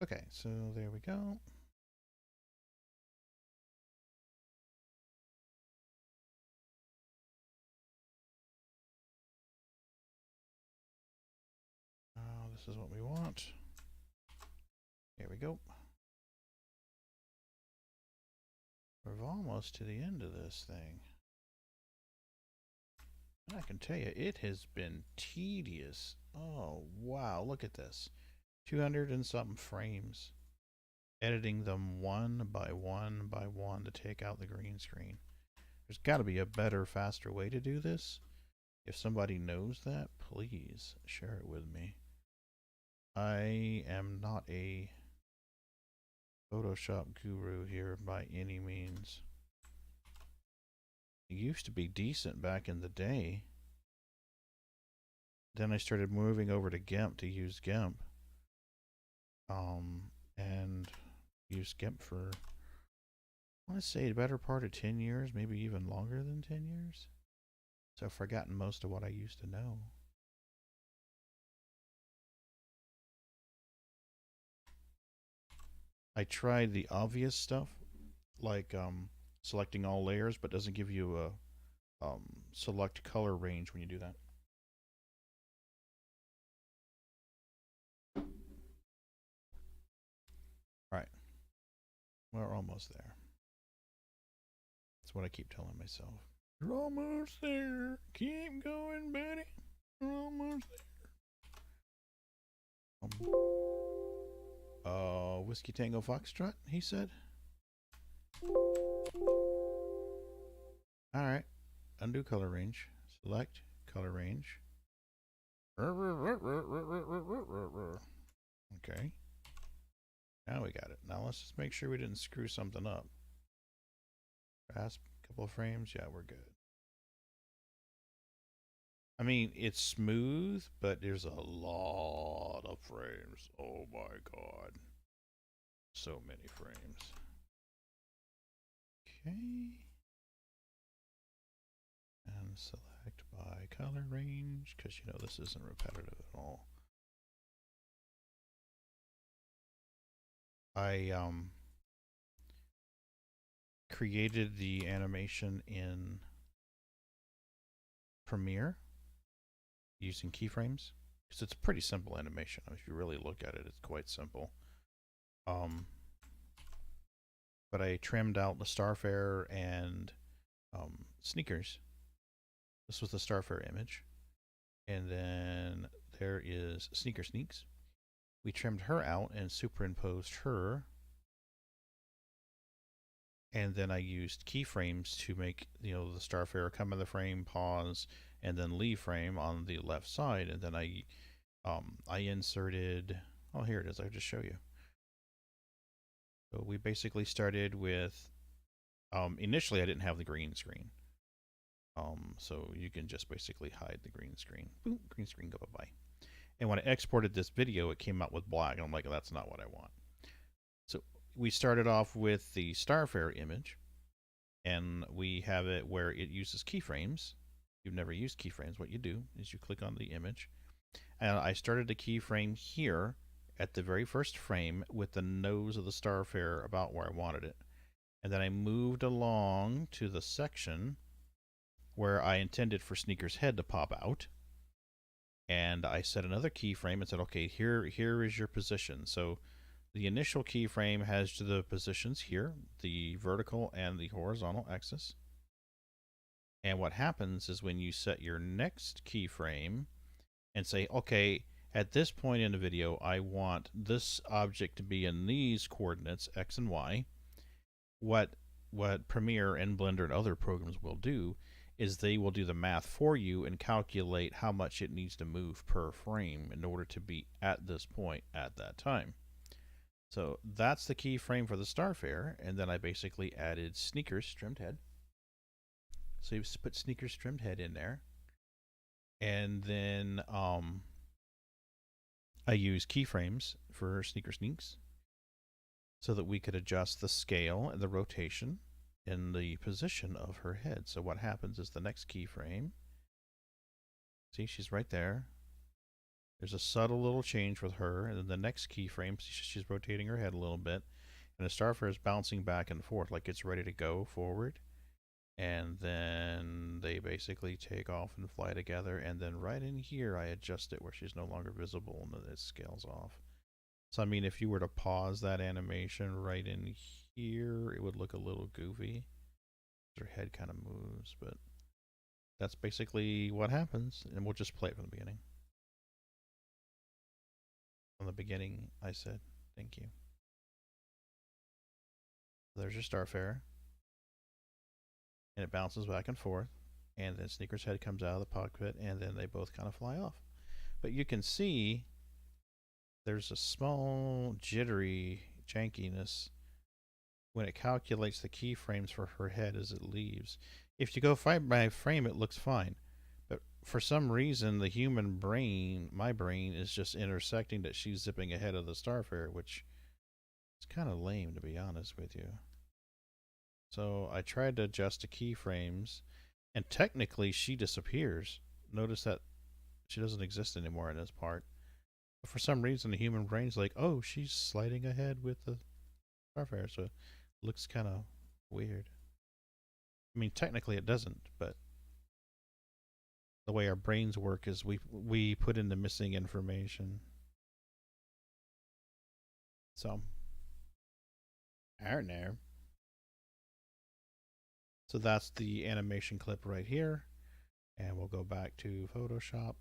Okay, so there we go. This is what we want. Here we go. We're almost to the end of this thing. And I can tell you, it has been tedious. Oh, wow, look at this. 200 and something frames. Editing them one by one by one to take out the green screen. There's got to be a better, faster way to do this. If somebody knows that, please share it with me. I am not a Photoshop guru here by any means. It used to be decent back in the day. Then I started moving over to GIMP to use GIMP. And used GIMP for, I want to say, the better part of 10 years, maybe even longer than 10 years. So I've forgotten most of what I used to know. I tried the obvious stuff, like selecting all layers, but doesn't give you a select color range when you do that. Right. We're almost there. That's what I keep telling myself. You're almost there. Keep going, Betty. You're almost there. Whiskey Tango Foxtrot, he said. Alright. Undo color range. Select color range. Okay. Now we got it. Now let's just make sure we didn't screw something up. Fast, couple of frames. Yeah, we're good. I mean, it's smooth, but there's a lot of frames. Oh my god. So many frames. Okay. And select by color range, because you know this isn't repetitive at all. I created the animation in Premiere using keyframes, because it's a pretty simple animation. If you really look at it, it's quite simple. But I trimmed out the Starfarer and Sneakers. This was the Starfarer image. And then there is Sneaker Sneaks. We trimmed her out and superimposed her. And then I used keyframes to make, you know, the Starfarer come in the frame, pause, and then leave frame on the left side. And then I inserted, oh, here it is. I'll just show you. So we basically started with, initially I didn't have the green screen. So you can just basically hide the green screen. Boom, green screen, go bye-bye. And when I exported this video, it came out with black. And I'm like, that's not what I want. So we started off with the Starfarer image. And we have it where it uses keyframes. If you've never used keyframes, what you do is you click on the image. And I started a keyframe here at the very first frame with the nose of the Starfarer about where I wanted it. And then I moved along to the section where I intended for Sneaker's head to pop out. And I set another keyframe and said, okay, here is your position. So the initial keyframe has the positions here, the vertical and the horizontal axis. And what happens is when you set your next keyframe and say, okay, at this point in the video, I want this object to be in these coordinates, X and Y. What Premiere and Blender and other programs will do is they will do the math for you and calculate how much it needs to move per frame in order to be at this point at that time. So that's the keyframe for the Starfarer, and then I basically added Sneakers trimmed head. So you put Sneakers trimmed head in there, and then I use keyframes for Sneaker Sneaks so that we could adjust the scale and the rotation in the position of her head. So what happens is the next keyframe, see, she's right there. There's a subtle little change with her, and then the next keyframe, she's rotating her head a little bit, and the Starfare is bouncing back and forth like it's ready to go forward. And then they basically take off and fly together, and then right in here I adjust it where she's no longer visible and it scales off. So I mean, if you were to pause that animation right in here, it would look a little goofy. Her head kind of moves, but that's basically what happens, and we'll just play it from the beginning. From the beginning, I said, thank you. There's your Starfarer, and it bounces back and forth, and then Sneaker's head comes out of the cockpit, and then they both kind of fly off. But you can see there's a small jittery jankiness when it calculates the keyframes for her head as it leaves. If you go frame by frame, it looks fine. But for some reason, the human brain, my brain, is just intersecting that she's zipping ahead of the Starfarer, which is kind of lame, to be honest with you. So I tried to adjust the keyframes, and technically she disappears. Notice that she doesn't exist anymore in this part. But for some reason, the human brain's like, oh, she's sliding ahead with the Starfarer, so it looks kind of weird. I mean, technically it doesn't, but the way our brains work is we put in the missing information. So, I don't know. So that's the animation clip right here. And we'll go back to Photoshop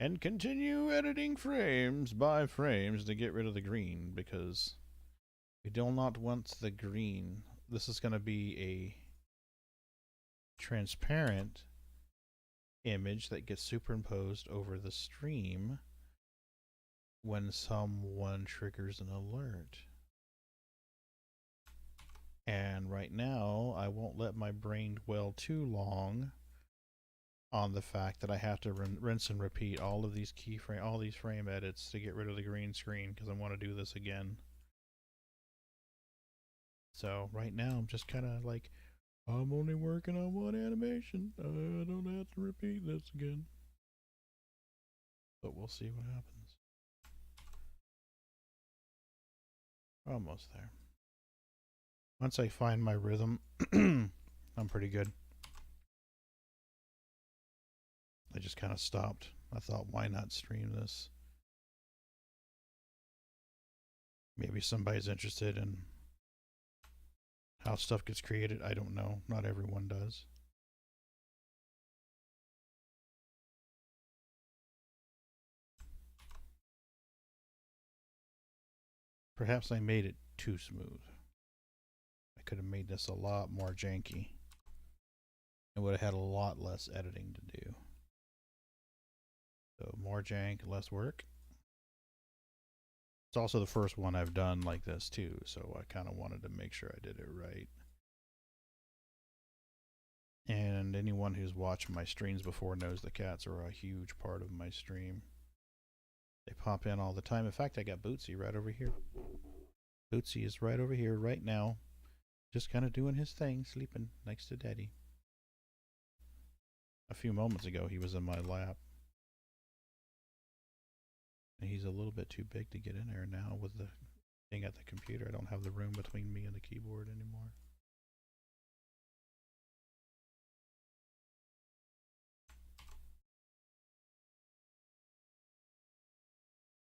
and continue editing frames by frames to get rid of the green, because we do not want the green. This is going to be a transparent image that gets superimposed over the stream when someone triggers an alert. And right now, I won't let my brain dwell too long on the fact that I have to rinse and repeat all of these all these frame edits to get rid of the green screen, because I want to do this again. So right now, I'm just kind of like, I'm only working on one animation. I don't have to repeat this again. But we'll see what happens. Almost there. Once I find my rhythm, I'm pretty good. I just kind of stopped. I thought, why not stream this? Maybe somebody's interested in how stuff gets created. I don't know. Not everyone does. Perhaps I made it too smooth. I could have made this a lot more janky. I would have had a lot less editing to do. So more jank, less work. It's also the first one I've done like this too, so I kind of wanted to make sure I did it right. And anyone who's watched my streams before knows the cats are a huge part of my stream. They pop in all the time. In fact, I got Bootsy right over here. Bootsy is right over here right now, just kind of doing his thing, sleeping next to Daddy. A few moments ago, he was in my lap. And he's a little bit too big to get in there now with the thing at the computer. I don't have the room between me and the keyboard anymore.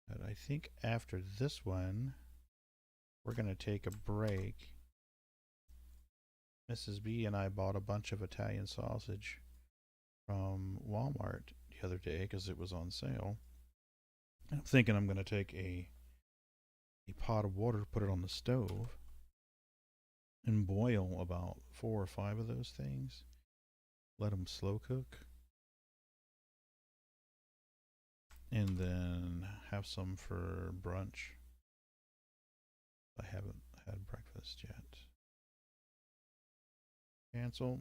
But I think after this one, we're going to take a break. Mrs. B and I bought a bunch of Italian sausage from Walmart the other day because it was on sale. I'm thinking I'm going to take a pot of water, put it on the stove, and boil about 4 or 5 of those things. Let them slow cook. And then have some for brunch. I haven't had breakfast yet. Cancel.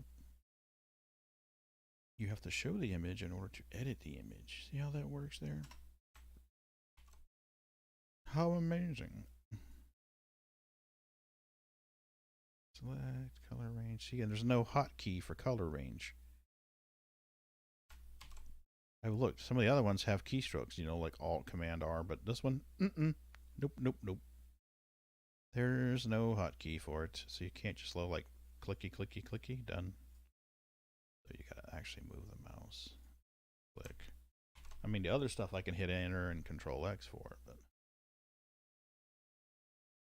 You have to show the image in order to edit the image. See how that works there? How amazing. Select color range. See, and there's no hotkey for color range. I looked. Some of the other ones have keystrokes, you know, like Alt Command R, but this one, nope, nope, nope. There's no hotkey for it, so you can't just slow like clicky, clicky, clicky. Done. So you gotta actually move the mouse. Click. I mean, the other stuff I can hit Enter and Control X for, but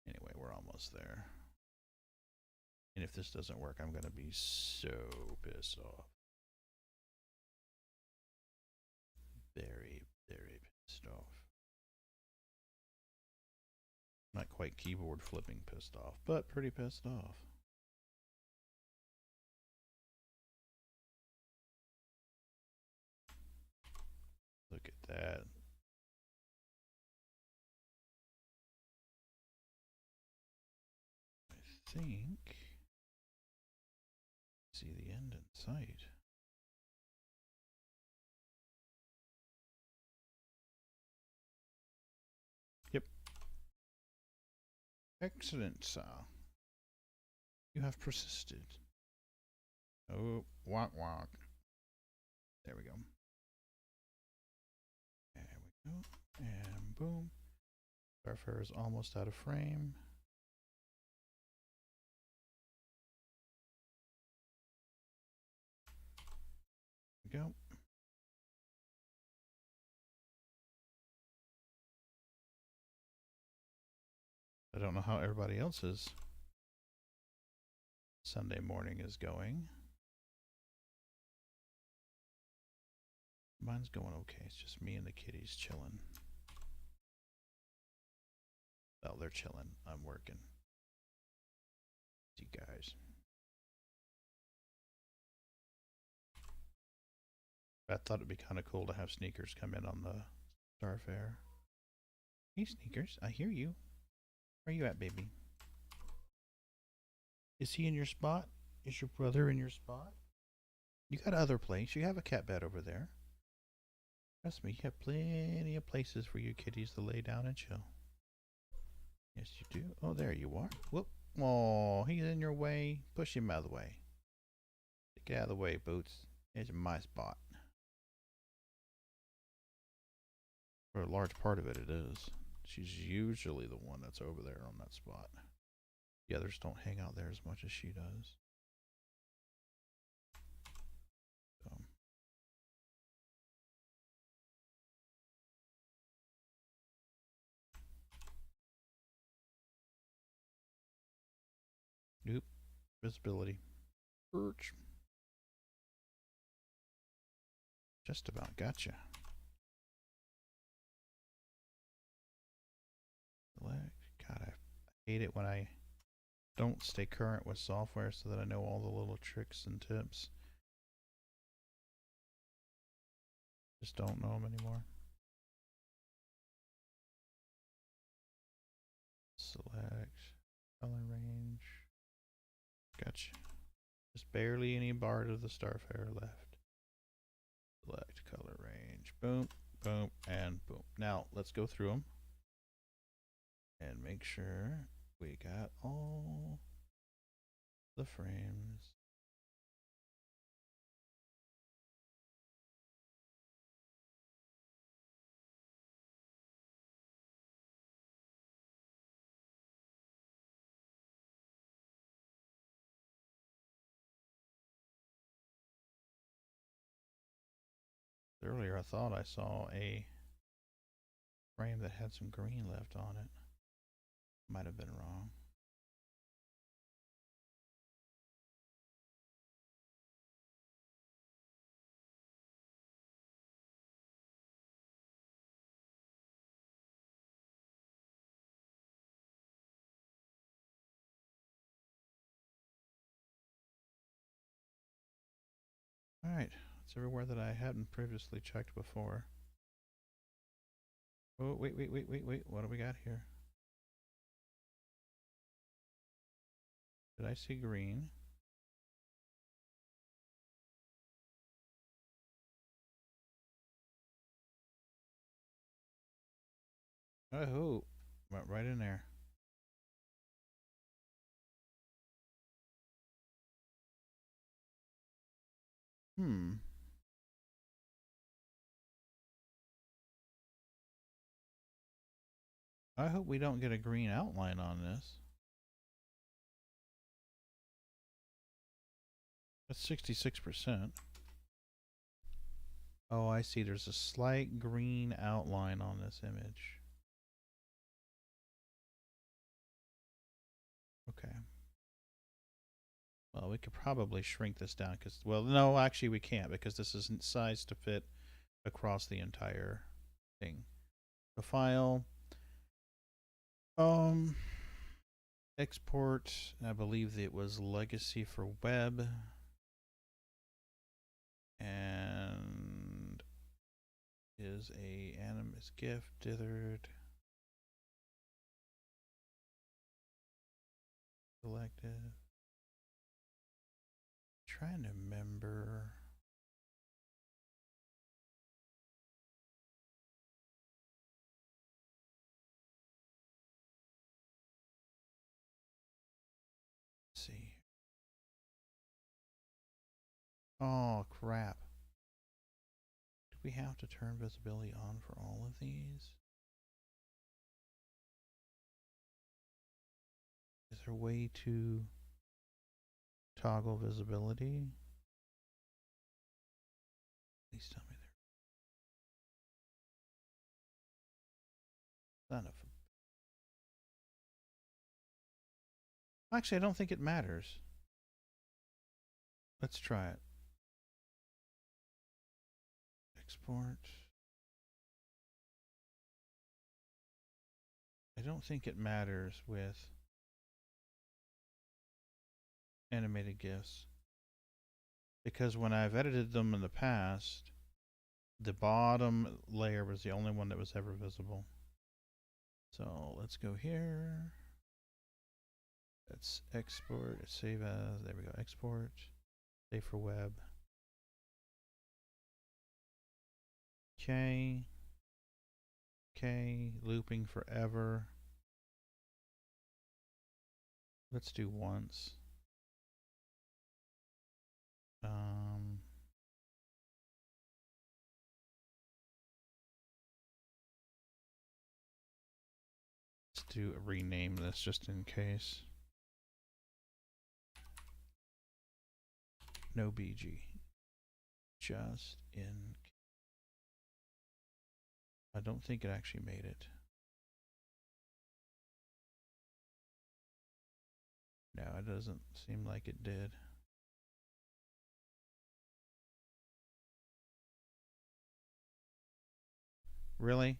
anyway, we're almost there. And if this doesn't work, I'm gonna be so pissed off. Very, very pissed off. Not quite keyboard flipping pissed off, but pretty pissed off. Look at that. I think see the end in sight. Yep. Excellent, sir. You have persisted. Oh, walk, walk. There we go. There we go. And boom. Starfarer is almost out of frame. There we go. I don't know how everybody else's Sunday morning is going. Mine's going okay. It's just me and the kitties chilling. Well, they're chilling. I'm working. You guys. I thought it'd be kind of cool to have Sneakers come in on the Starfarer. Hey, Sneakers, I hear you. Where you at, baby? Is he in your spot? Is your brother in your spot? You got other place. You have a cat bed over there. Trust me, you have plenty of places for you kitties to lay down and chill. Yes, you do. Oh, there you are. Whoop. Oh, he's in your way. Push him out of the way. Get out of the way, Boots. It's my spot. For a large part of it, it is. She's usually the one that's over there on that spot. The others don't hang out there as much as she does. So. Nope. Visibility. Perch. Just about gotcha. Select. God, I hate it when I don't stay current with software so that I know all the little tricks and tips. Just don't know them anymore. Select. Color range. Gotcha. Just barely any bar to the Starfarer left. Select color range. Boom, boom, and boom. Now, let's go through them and make sure we got all the frames. Earlier, I thought I saw a frame that had some green left on it. Might have been wrong. Alright, it's everywhere that I hadn't previously checked before. Oh, wait. What do we got here? Did I see green? Oh, went right in there. Hmm. I hope we don't get a green outline on this. That's 66%. Oh, I see. There's a slight green outline on this image. Okay. Well, we could probably shrink this down because, well, no, actually we can't because this isn't sized to fit across the entire thing. The file, export, I believe it was legacy for web, and is a animus GIF dithered selected. Trying to remember. Let's see. Oh crap. Do we have to turn visibility on for all of these? Is there a way to toggle visibility? Please tell me there. Son of a... Actually, I don't think it matters. Let's try it. Export. I don't think it matters with animated GIFs because when I've edited them in the past, the bottom layer was the only one that was ever visible. So let's go here. Let's export, save as, there we go, export, save for web. Okay. Okay, looping forever. Let's do once. Let's do rename this just in case. No BG. Just in. I don't think it actually made it. No, it doesn't seem like it did. Really?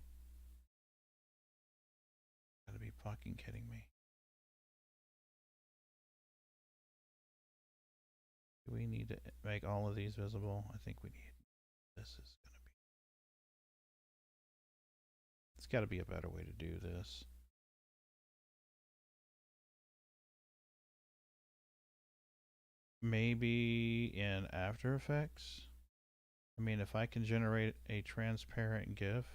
Gotta be fucking kidding me. Do we need to make all of these visible? I think we need. This is gonna be. It's gotta be a better way to do this. Maybe in After Effects? I mean, if I can generate a transparent GIF,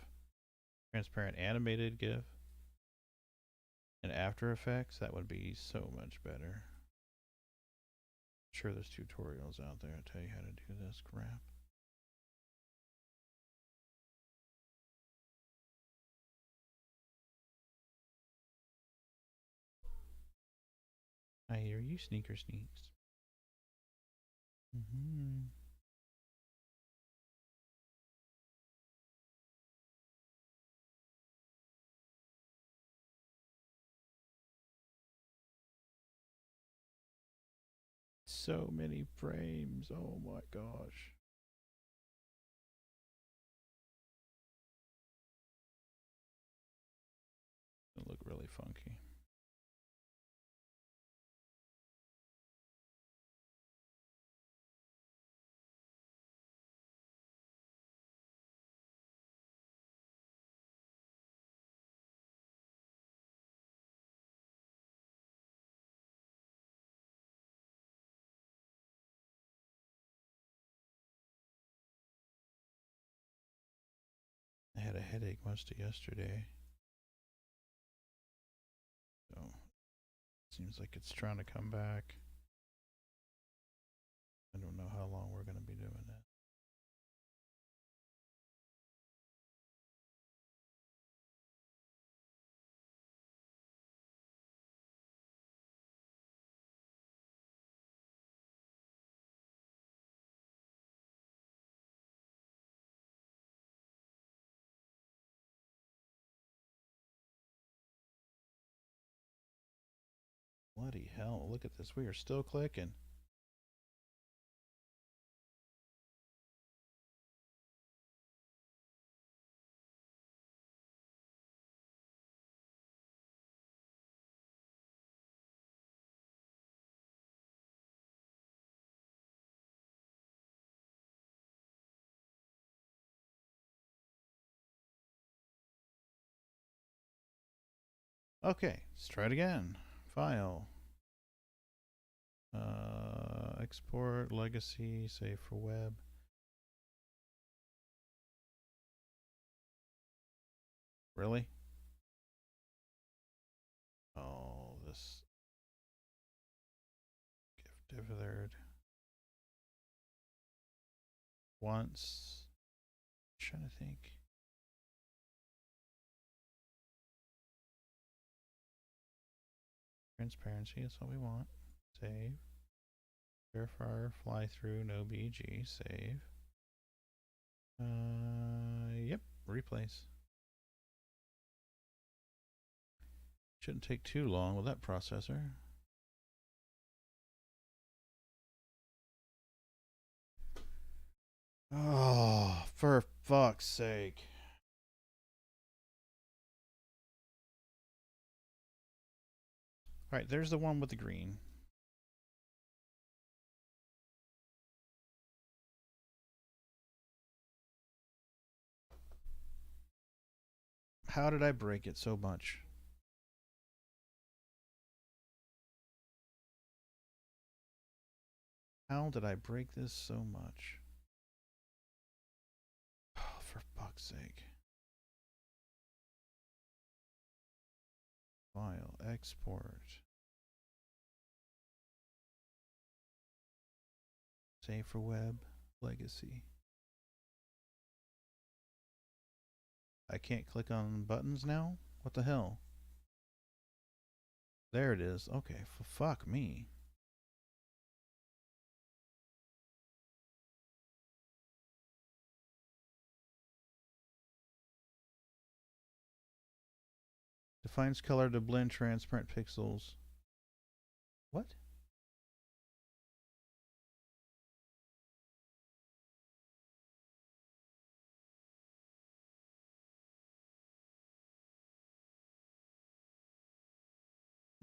transparent animated GIF, in After Effects, that would be so much better. I'm sure there's tutorials out there to tell you how to do this crap. I hear you, Sneaker Sneaks. So many frames. Oh my gosh. It look really funky. I had a headache most of yesterday. So, seems like it's trying to come back. I don't know how long we're going to be doing that. Bloody hell, look at this. We are still clicking. Okay, let's try it again. File. Export, legacy, save for web. Really? Oh, this gift dithered. Once. I'm trying to think. Transparency, that's what we want. Save. Verifier, fly through, no BG, save. Yep, replace. Shouldn't take too long with that processor. Oh, for fuck's sake. Alright, there's the one with the green. How did I break it so much? How did I break this so much? Oh, for fuck's sake. File, export. Save for web, legacy. I can't click on buttons now? What the hell? There it is. Okay, fuck me. Defines color to blend transparent pixels. What?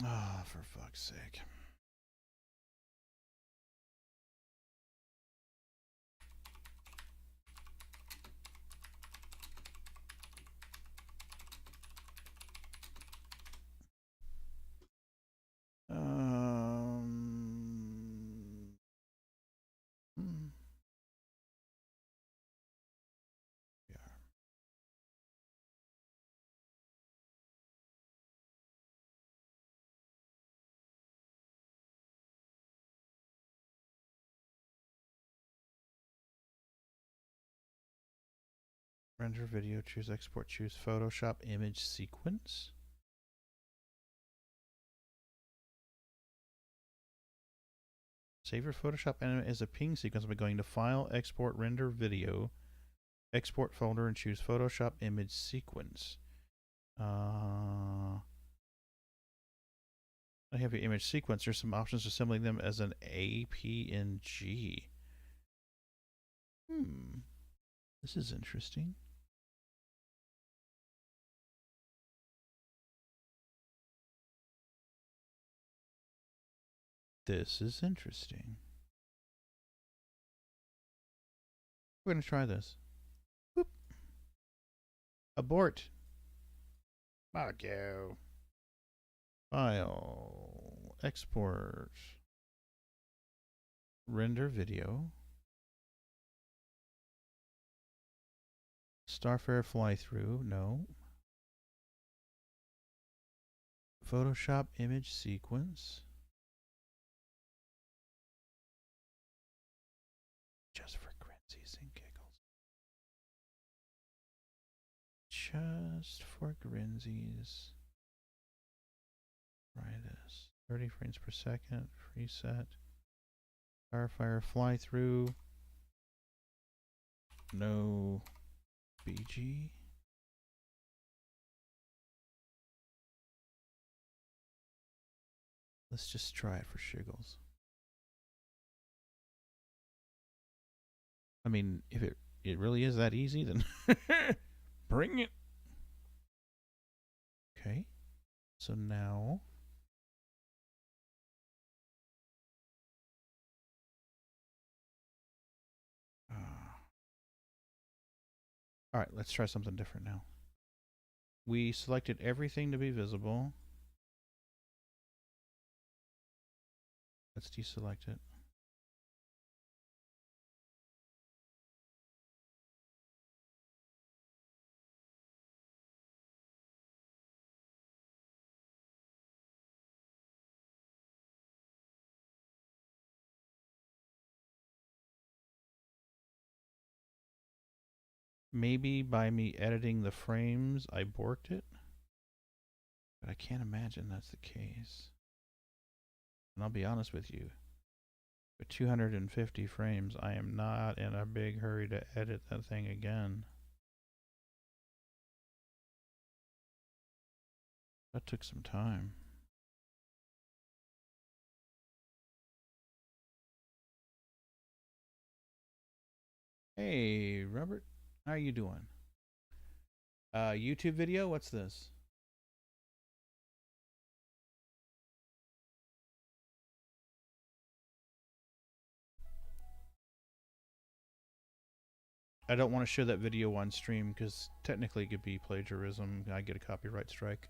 Ah, oh, for fuck's sake. Yeah. Render video, choose export, choose Photoshop image sequence. Save your Photoshop element as a ping sequence by going to File, Export, Render Video, Export Folder, and choose Photoshop Image Sequence. I have your image sequence. There's some options for assembling them as an APNG. This is interesting. This is interesting. We're going to try this. Whoop. Abort. Fuck you. File. Export. Render video. Starfare fly through. No. Photoshop image sequence. Just for grinsies and giggles. Just for grinsies. Try this. 30 frames per second. Preset. Starfire fly through. No BG. Let's just try it for shiggles. I mean, if it really is that easy, then bring it. Okay. So now all right, let's try something different now. We selected everything to be visible. Let's deselect it. Maybe by me editing the frames, I borked it. But I can't imagine that's the case. And I'll be honest with you. With 250 frames, I am not in a big hurry to edit that thing again. That took some time. Hey, Robert. How are you doing? YouTube video? What's this? I don't want to show that video on stream because technically it could be plagiarism. I get a copyright strike.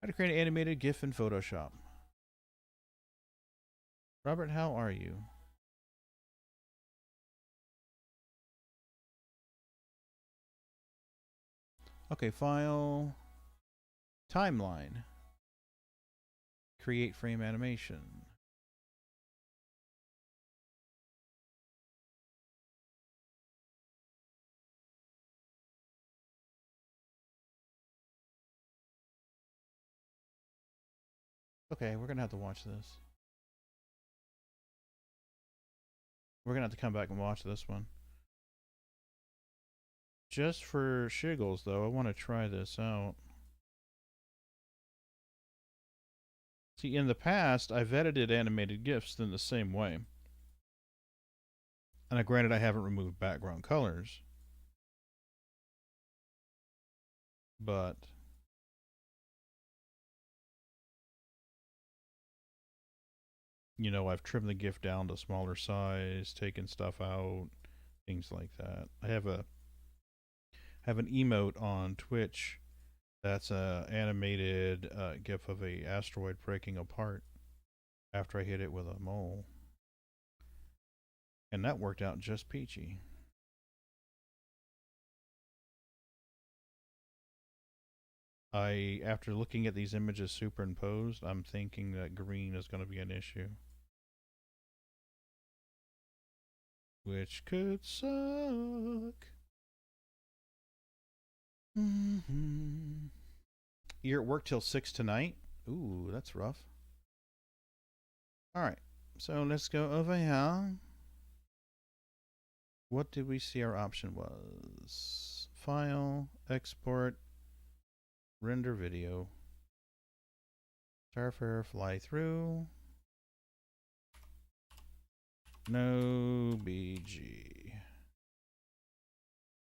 How to create an animated GIF in Photoshop. Robert, how are you? Okay, file. Timeline. Create frame animation. Okay, we're gonna have to watch this. We're gonna have to come back and watch this one. Just for shiggles, though, I want to try this out. See, in the past, I've edited animated GIFs in the same way. And granted, I haven't removed background colors. But you know, I've trimmed the GIF down to smaller size, taken stuff out, things like that. I have an emote on Twitch that's a animated GIF of a asteroid breaking apart after I hit it with a mole, and that worked out just peachy. After looking at these images superimposed, I'm thinking that green is going to be an issue. Which could suck. You're at work till 6 tonight? Ooh, that's rough. Alright, so let's go over here. What did we see our option was? File, export, render video. Starfarer fly through. No BG.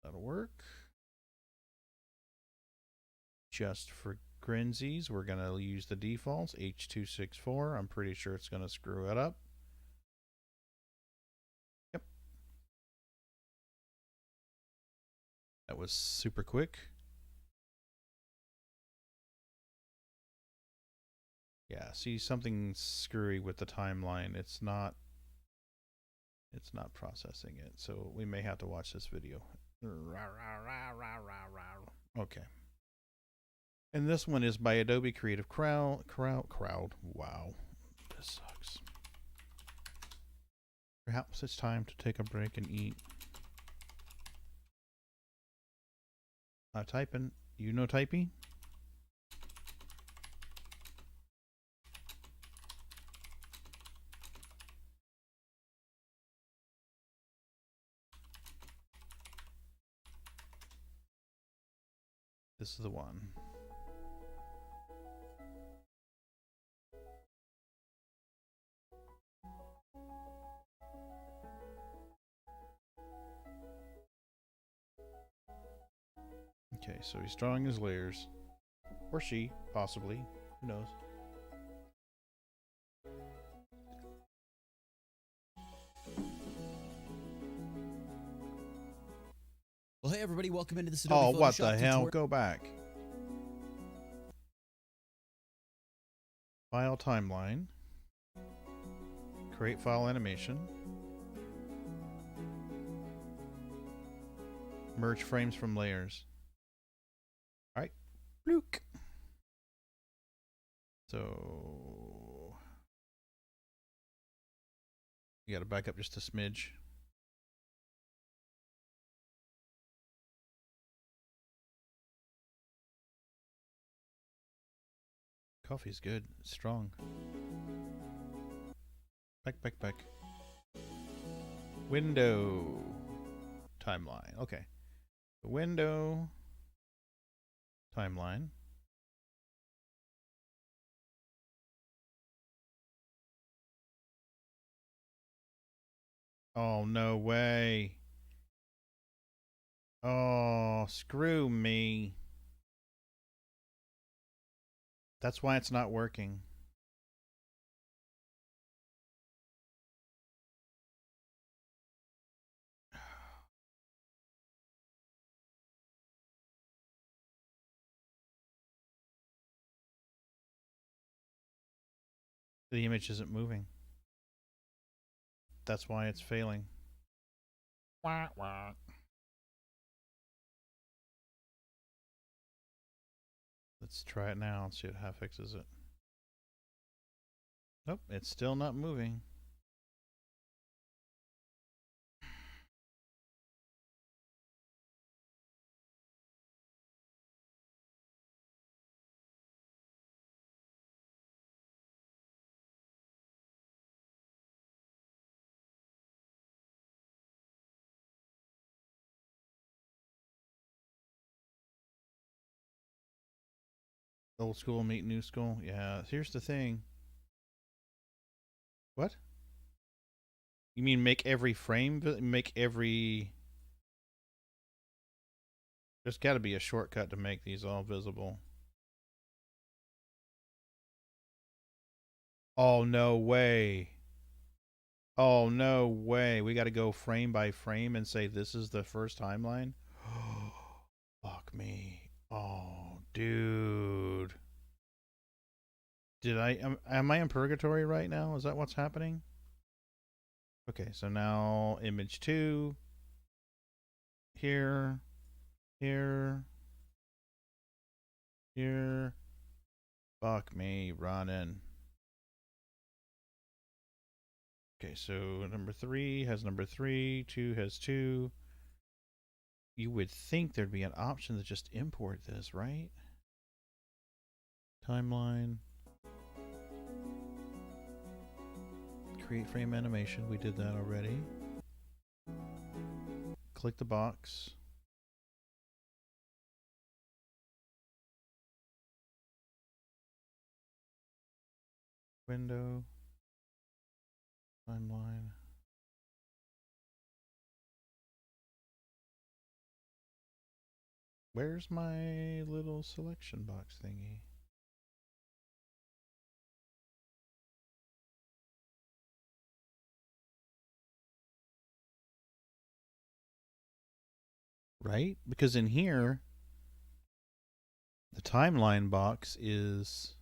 That'll work. Just for grinsies, we're going to use the defaults, H.264. I'm pretty sure it's going to screw it up. Yep. That was super quick. Yeah, see, something screwy with the timeline. It's not processing it, so we may have to watch this video. Okay. And this one is by Adobe Creative Crowd. Wow, this sucks. Perhaps it's time to take a break and eat. Typing. You know typing? This is the one. Okay, so he's drawing his layers. Or she, possibly. Who knows? Well, hey everybody, welcome into this Adobe Oh, Photoshop what the hell? tutorial. Go back. File timeline. Create file animation. Merge frames from layers. Alright. Blook. So you gotta back up just a smidge. Coffee's good. It's strong. Back. Window. Timeline. Okay. Window. Timeline. Oh, no way. Oh, screw me. That's why it's not working. The image isn't moving. That's why it's failing. Wah, wah. Let's try it now and see how it fixes it. Nope, it's still not moving. Old school meet new school. Yeah, here's the thing. What? You mean make every frame, make every... There's got to be a shortcut to make these all visible. Oh, no way. Oh, no way. We got to go frame by frame and say this is the first timeline? Fuck me. Oh, dude. Am I in purgatory right now? Is that what's happening? Okay, so now image 2. Here. Here. Fuck me, running. Okay, so number 3 has number 3, 2 has 2. You would think there'd be an option to just import this, right? Timeline. Create frame animation. We did that already. Click the box. Window. Timeline. Where's my little selection box thingy? Right? Because in here, the timeline box is...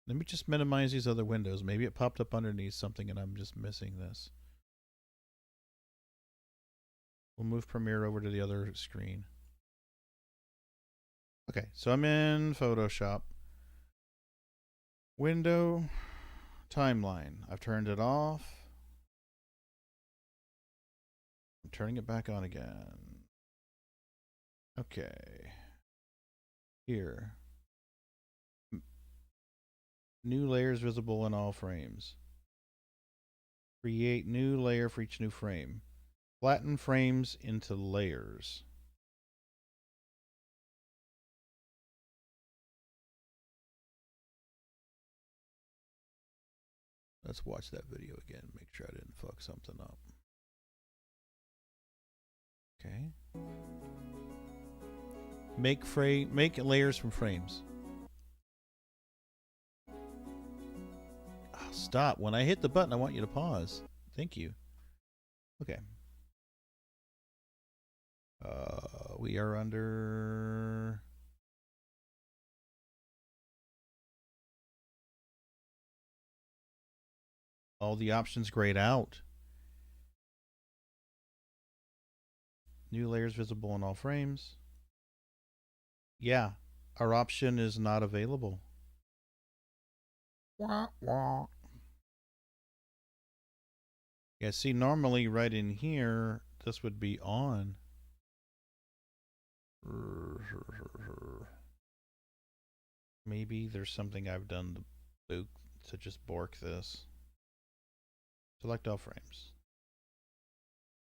Let me just minimize these other windows. Maybe it popped up underneath something and I'm just missing this. We'll move Premiere over to the other screen. Okay, so I'm in Photoshop. Window, timeline. I've turned it off. I'm turning it back on again. Okay. Here. New layers visible in all frames. Create new layer for each new frame. Flatten frames into layers. Let's watch that video again. Make sure I didn't fuck something up. Okay. Make layers from frames. Oh, stop. When I hit the button, I want you to pause. Thank you. Okay. We are under... all the options grayed out. New layers visible in all frames. Yeah, our option is not available. Wah, wah. Yeah, see, normally right in here, this would be on. Maybe there's something I've done to boot to just bork this. Select all frames.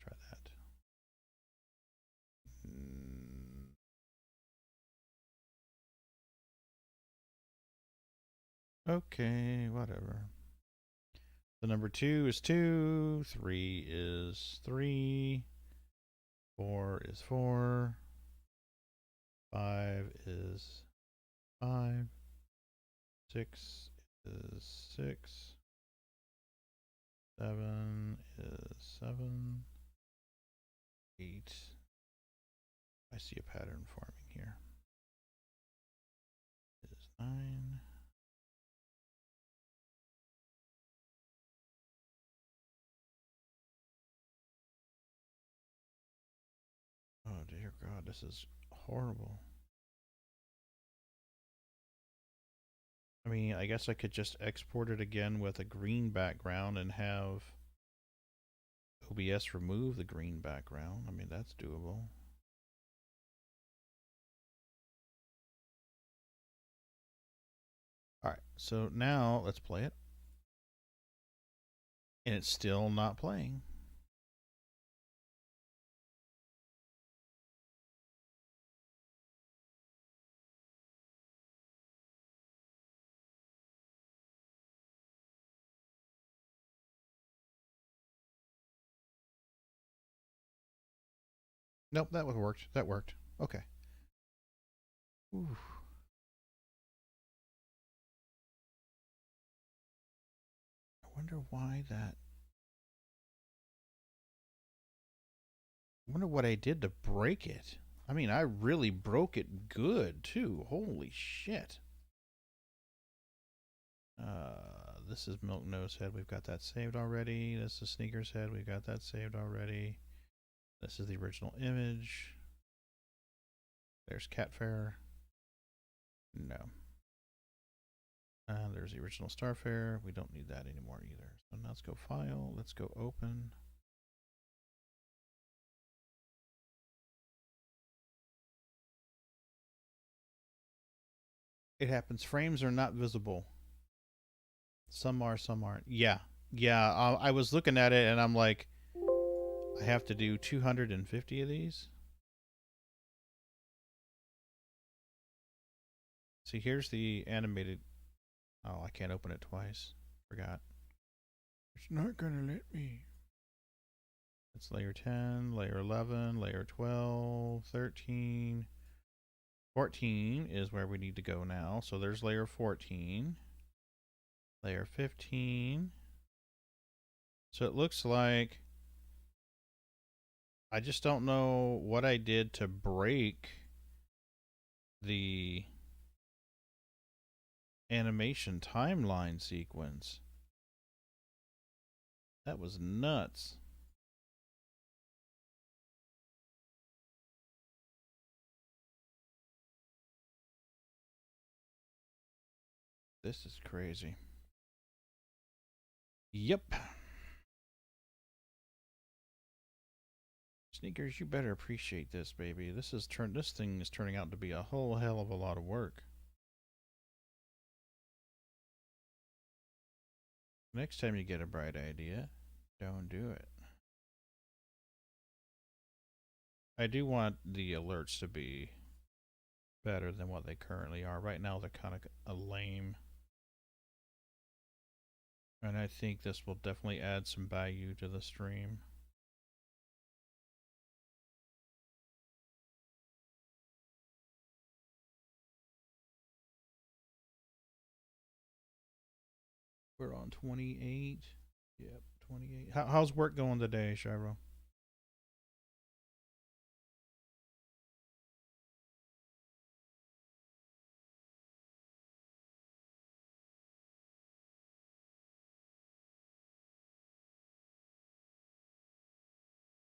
Try that. Okay, whatever. The number 2 is 2, 3 is 3, 4 is 4, 5 is 5, 6 is 6, 7 is 7, 8. I see a pattern forming here. Is 9. Oh dear God, this is horrible. I mean, I guess I could just export it again with a green background and have OBS remove the green background. I mean, that's doable. Alright, so now let's play it. And it's still not playing. Nope, that worked. That worked. Okay. Ooh. I wonder why that... I wonder what I did to break it. I mean, I really broke it good, too. Holy shit. This is Milk Nose Head. We've got that saved already. This is Sneakers Head. We've got that saved already. This is the original image. There's Catfair. No. There's the original Starfair. We don't need that anymore either. So now let's go File. Let's go Open. It happens. Frames are not visible. Some are, some aren't. Yeah. Yeah. I was looking at it and I'm like, I have to do 250 of these. See, here's the animated. Oh, I can't open it twice. Forgot. It's not going to let me. It's layer 10, layer 11, layer 12, 13. 14 is where we need to go now. So there's layer 14. Layer 15. So it looks like I just don't know what I did to break the animation timeline sequence. That was nuts. This is crazy. Yep. Sneakers, you better appreciate this, baby. This thing is turning out to be a whole hell of a lot of work. Next time you get a bright idea, don't do it. I do want the alerts to be better than what they currently are. Right now they're kind of lame. And I think this will definitely add some value to the stream. We're on 28. Yep, 28. How's work going today, Shiro?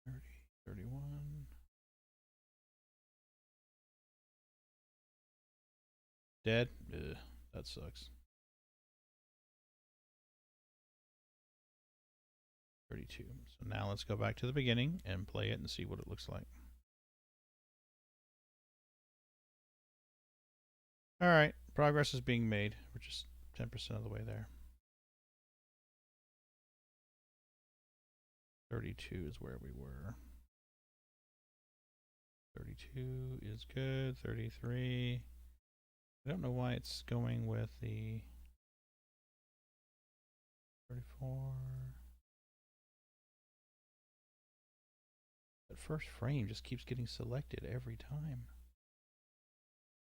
Thirty, 31. Dead? Ugh, that sucks. 32. So now let's go back to the beginning and play it and see what it looks like. Alright, progress is being made. We're just 10% of the way there. 32 is where we were. 32 is good. 33. I don't know why it's going with the 34. That first frame just keeps getting selected every time.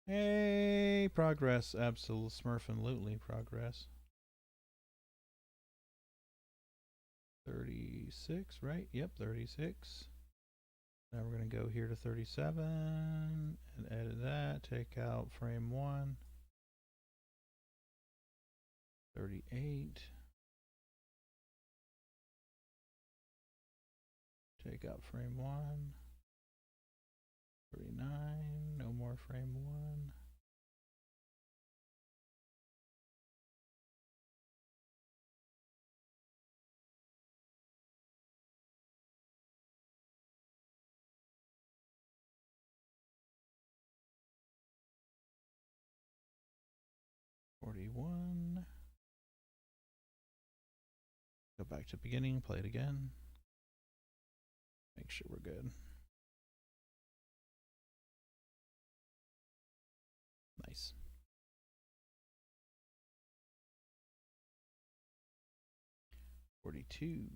Hey, progress. Absolute smurfin' progress. 36, right? Yep, 36. Now we're going to go here to 37 and edit that. Take out frame 1. 38. Take out frame 1. 39. No more frame 1. $41. Go back to beginning, play it again. Make sure we're good. Nice. $42.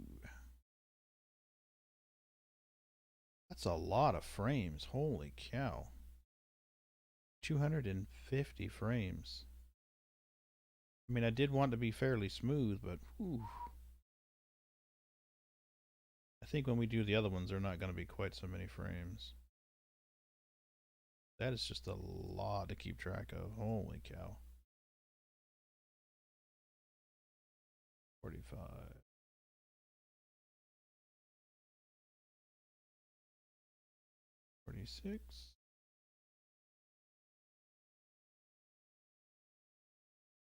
That's a lot of frames. Holy cow. 250 frames. I mean, I did want to be fairly smooth, but whew. I think when we do the other ones, they're not going to be quite so many frames. That is just a lot to keep track of. Holy cow. 45. 46.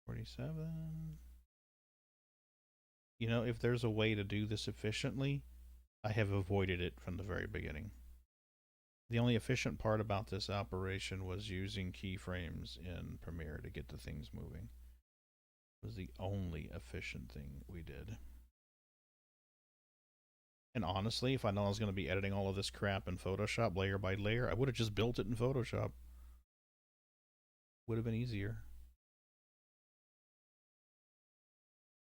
47. You know, if there's a way to do this efficiently, I have avoided it from the very beginning. The only efficient part about this operation was using keyframes in Premiere to get the things moving. It was the only efficient thing we did. And honestly, if I know I was going to be editing all of this crap in Photoshop layer by layer, I would have just built it in Photoshop. Would have been easier.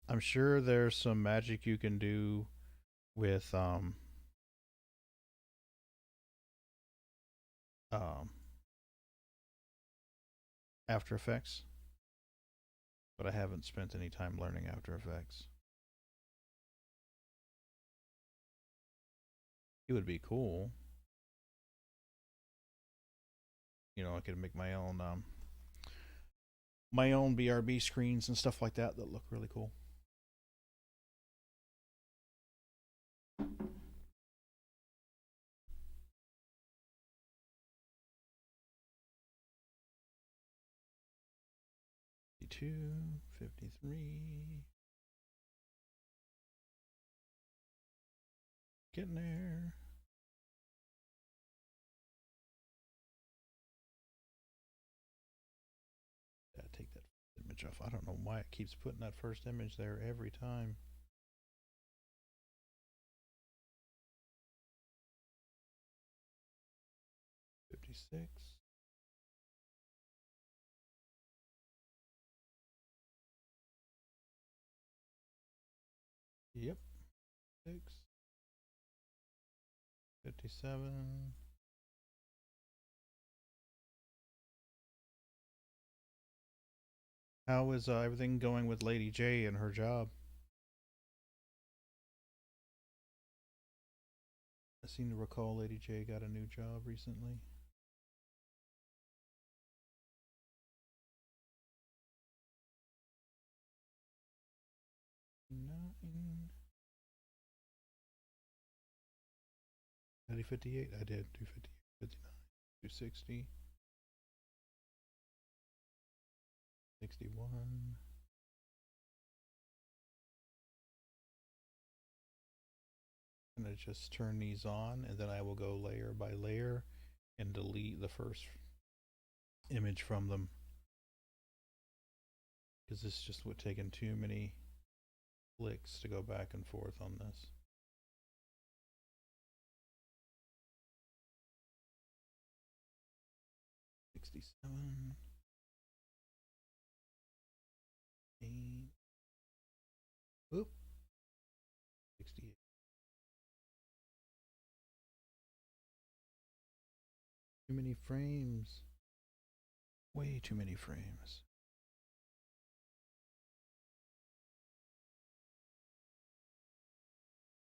I'm sure there's some magic you can do with After Effects, but I haven't spent any time learning After Effects. It would be cool. You know, I could make my own BRB screens and stuff like that that look really cool. $52, $53. Getting there. Gotta take that image off. I don't know why it keeps putting that first image there every time. $56. Yep. 6. 57. How is everything going with Lady J and her job? I seem to recall Lady J got a new job recently. Nine. 58. I did 258, 59, 260, 61. I'm going to just turn these on, and then I will go layer by layer and delete the first image from them, because this just would take in too many clicks to go back and forth on this. $67. 8. Oop. 68. Too many frames. Way too many frames.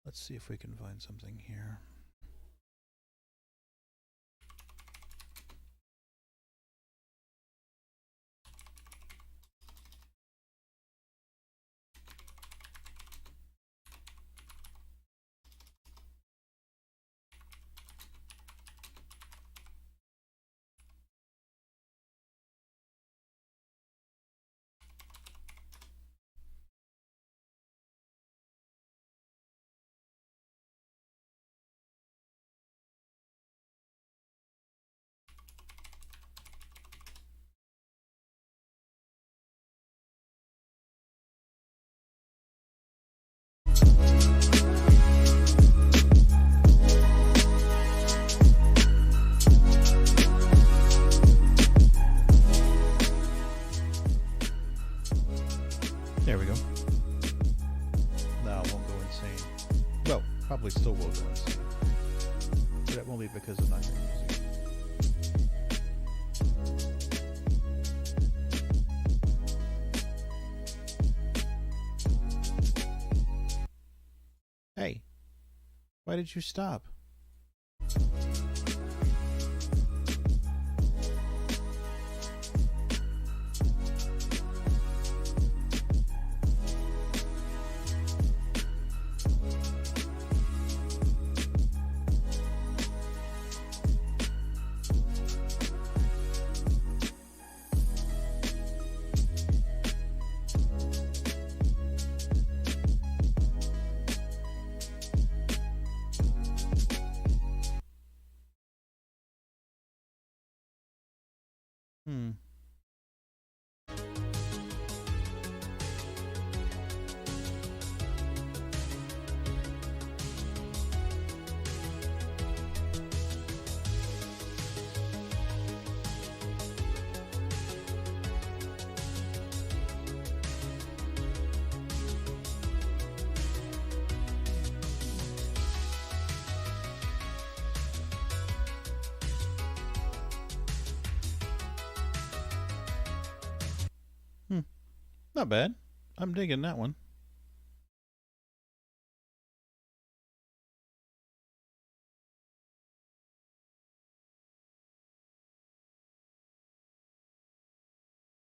Let's see if we can find something here. There we go. Now it won't go insane. Well, probably still will go insane. But that won't be because of not hearing music. Hey, why did you stop? Hmm. Not bad. I'm digging that one.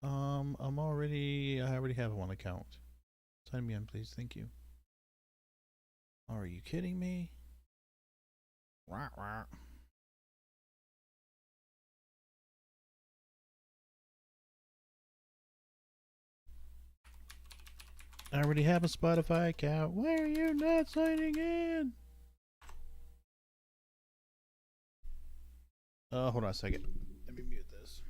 I already have one account. Sign me in, please. Thank you. Are you kidding me? Rah, rah. I already have a Spotify account. Why are you not signing in? Hold on a second. Let me mute this.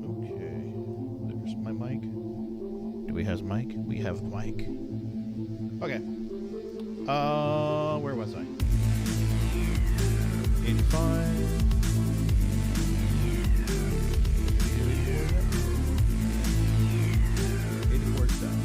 Okay, there's my mic. Do we have mic? We have mic. Okay. Where was I? 85. 84 is down.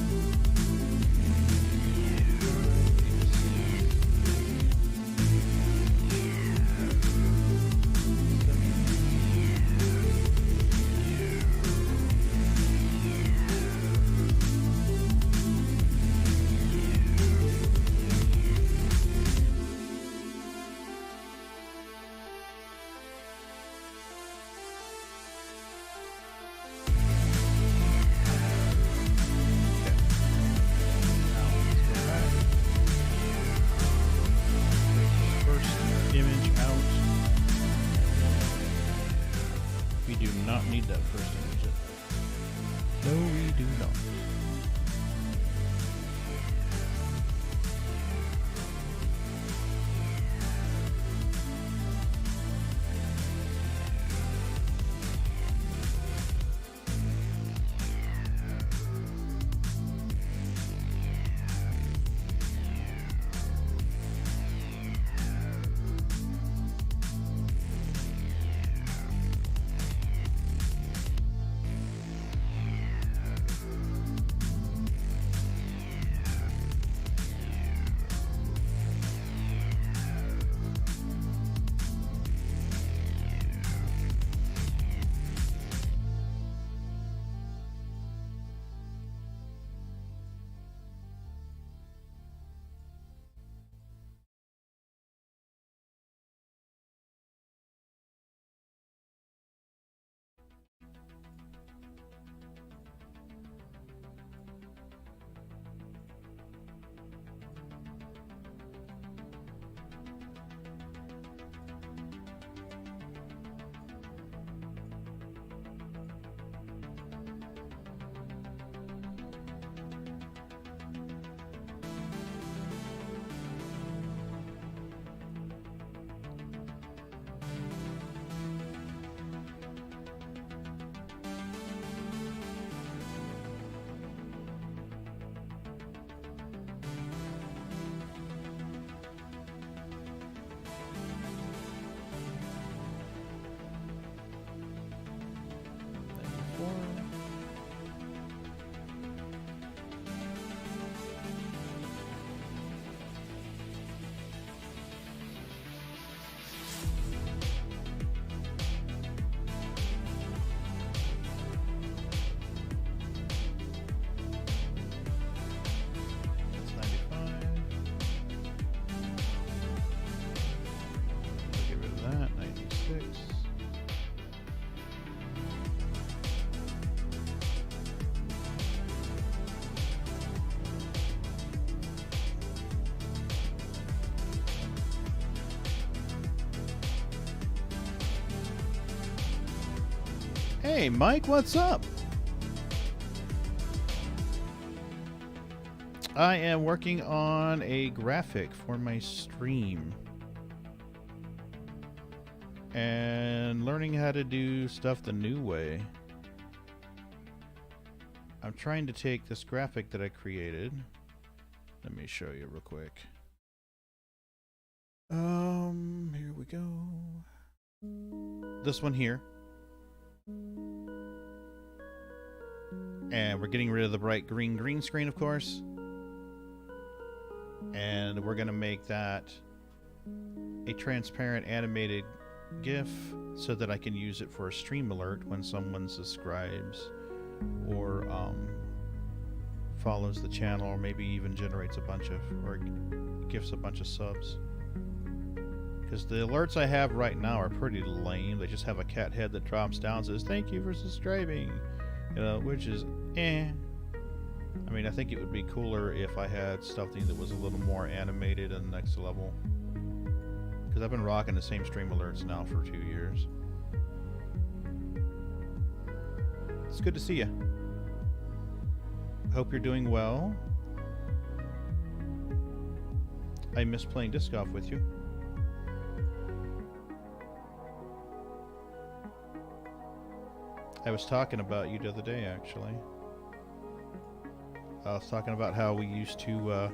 6. Hey, Mike, what's up? I am working on a graphic for my stream. And learning how to do stuff the new way. I'm trying to take this graphic that I created. Let me show you real quick. Here we go. This one here. And we're getting rid of the bright green screen, of course. And we're going to make that a transparent animated GIF so that I can use it for a stream alert when someone subscribes or follows the channel, or maybe even generates a bunch of, or gifts a bunch of subs. Because the alerts I have right now are pretty lame. They just have a cat head that drops down and says, "Thank you for subscribing," you know, which is I mean, I think it would be cooler if I had something that was a little more animated and next level. Because I've been rocking the same stream alerts now for 2 years. It's good to see you. Hope you're doing well. I miss playing disc golf with you. I was talking about you the other day, actually. I was talking about how we used to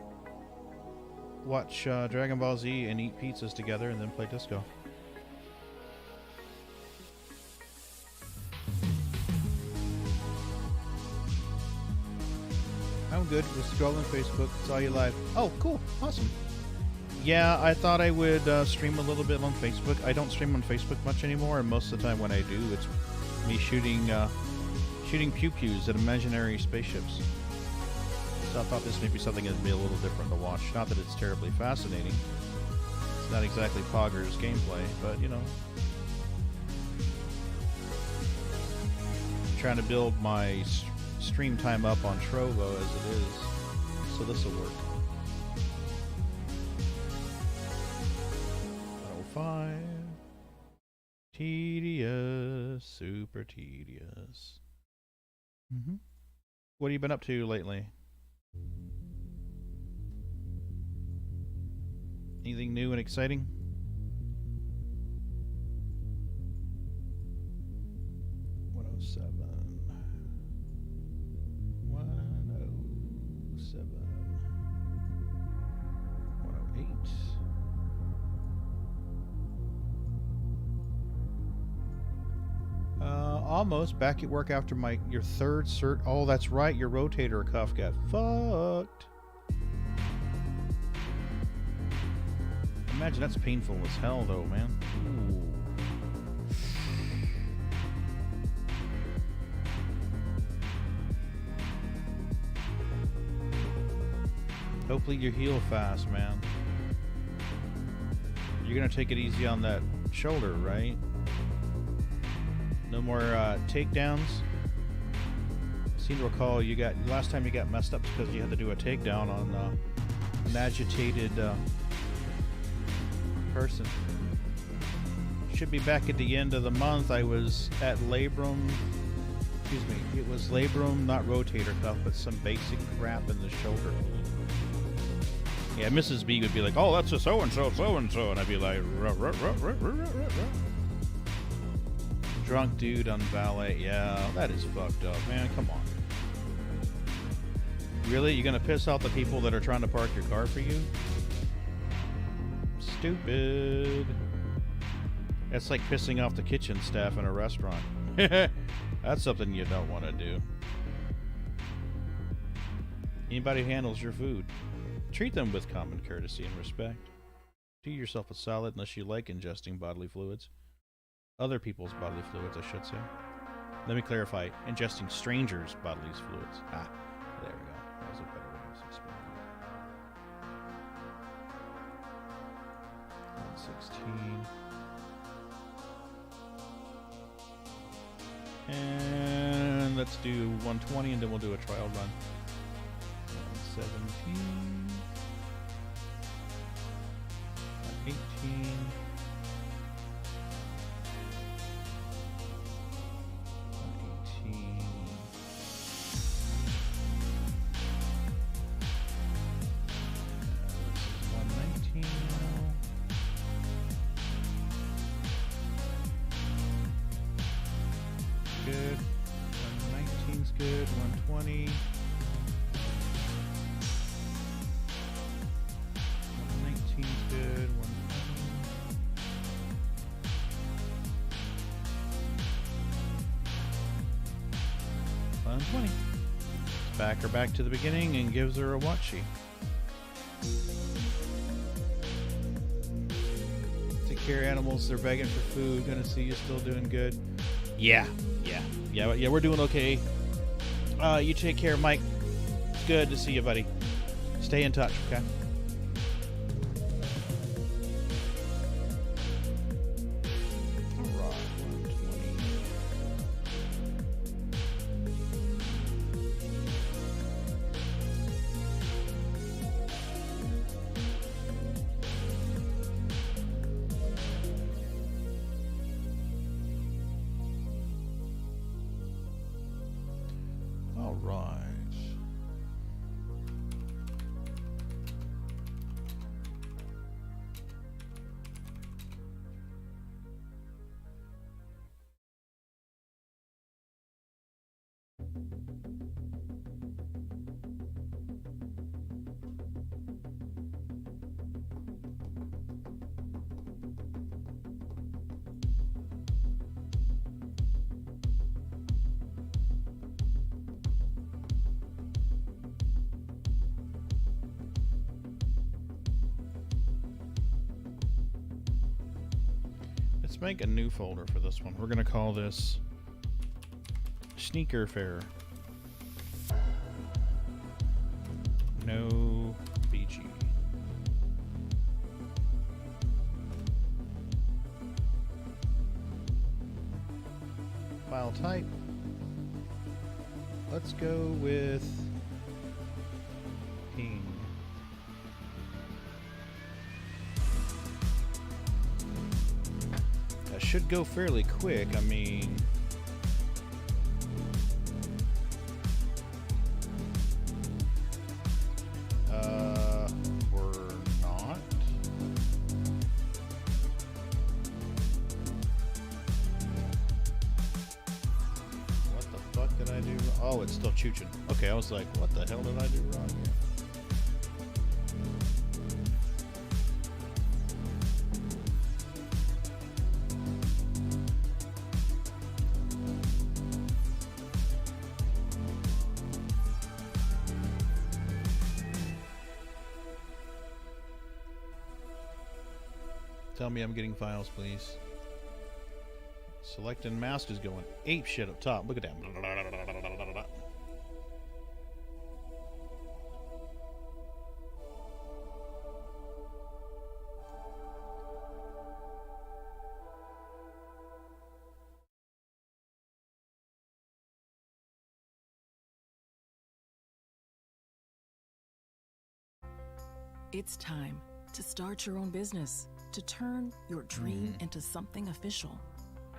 watch Dragon Ball Z and eat pizzas together and then play disc golf. I'm good. Was scrolling Facebook, saw you live. Oh, cool. Awesome. Yeah, I thought I would stream a little bit on Facebook. I don't stream on Facebook much anymore, and most of the time when I do, it's me shooting pew-pews at imaginary spaceships. So I thought this may be something that'd be a little different to watch. Not that it's terribly fascinating. It's not exactly Pogger's gameplay, but, you know. I'm trying to build my stream time up on Trovo as it is, so this will work. 105. Tedious, super tedious. What have you been up to lately? Anything new and exciting? Almost back at work after your third cert. Oh, that's right. Your rotator cuff got fucked. Imagine that's painful as hell, though, man. Ooh. Hopefully you heal fast, man. You're gonna take it easy on that shoulder, right? No more takedowns. I seem to recall last time you got messed up because you had to do a takedown on an agitated person. Should be back at the end of the month. I was at labrum. Excuse me. It was labrum, not rotator cuff, but some basic crap in the shoulder. Yeah, Mrs. B would be like, "Oh, that's a so and so, and I'd be like, ruh, ruh, ruh, ruh, ruh, ruh, ruh. Drunk dude on valet. Yeah, that is fucked up, man. Come on. Really? You're gonna piss off the people that are trying to park your car for you? Stupid. That's like pissing off the kitchen staff in a restaurant. That's something you don't want to do. Anybody who handles your food, treat them with common courtesy and respect. Do yourself a solid unless you like ingesting bodily fluids. Other people's bodily fluids, I should say. Let me clarify. Ingesting strangers' bodily fluids. Ah, there we go. That was a better way of explaining it. 116. And let's do 120 and then we'll do a trial run. 117. 118. 119 now. Good. 119's good. 120. 119's good. 120. Back her back to the beginning and gives her a watchie. Take care of animals. They're begging for food. Gonna see you still doing good. Yeah. We're doing okay. You take care, Mike. It's good to see you, buddy. Stay in touch, okay? All right, 120. right. Let's make a new folder for this one. We're going to call this Sneaker Fair. No BG. File type. Let's go with ping. That should go fairly quick. I mean, we're not. What the fuck did I do? Oh, it's still chooching. Okay, I was like, what the hell did I do wrong here? Tell me I'm getting files, please. Select and mask is going ape shit up top. Look at that. It's time to start your own business, to turn your dream into something official.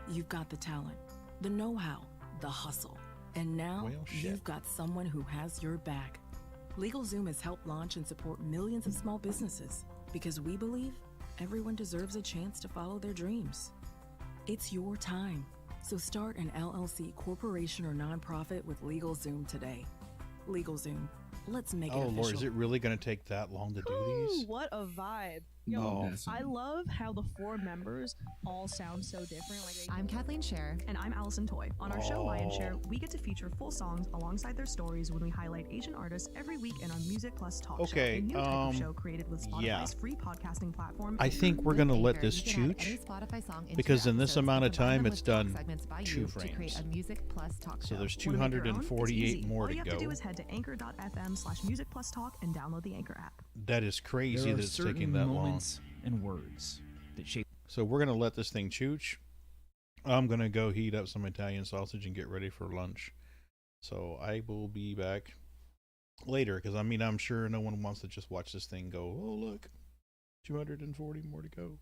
You've got the talent, the know-how, the hustle, and now Well, shit. you've got someone who has your back. LegalZoom has helped launch and support millions of small businesses because we believe everyone deserves a chance to follow their dreams. It's your time, so start an LLC, corporation, or nonprofit with LegalZoom today. LegalZoom, let's make it Oh official. Lord, is it really going to take that long to do Ooh, these? what a vibe. No. Yo, That's I love how the four members all sound so different. Like I'm Kathleen Scher. and I'm Allison Toy. On our show Lion Share, we get to feature full songs alongside their stories when we highlight Asian artists every week in our Music Plus Talk Okay, show, a new type of show created with Spotify's yeah. free podcasting platform. I think we're going to let Anchor, this you can add chooch. any Spotify song into because your in this episodes amount and of combine time, them it's with talk done segments by 2 you to create frames. a Music Plus talk So show. there's Want to make your own? 248 It's easy. more All to you have to do go. is head to anchor.fm/musicplustalk and download the Anchor app. That is crazy There that are it's certain taking that long. moments and words that shape. So we're going to let this thing chooch. I'm going to go heat up some Italian sausage and get ready for lunch. So I will be back later because, I mean, I'm sure no one wants to just watch this thing go, oh, look, 240 more to go.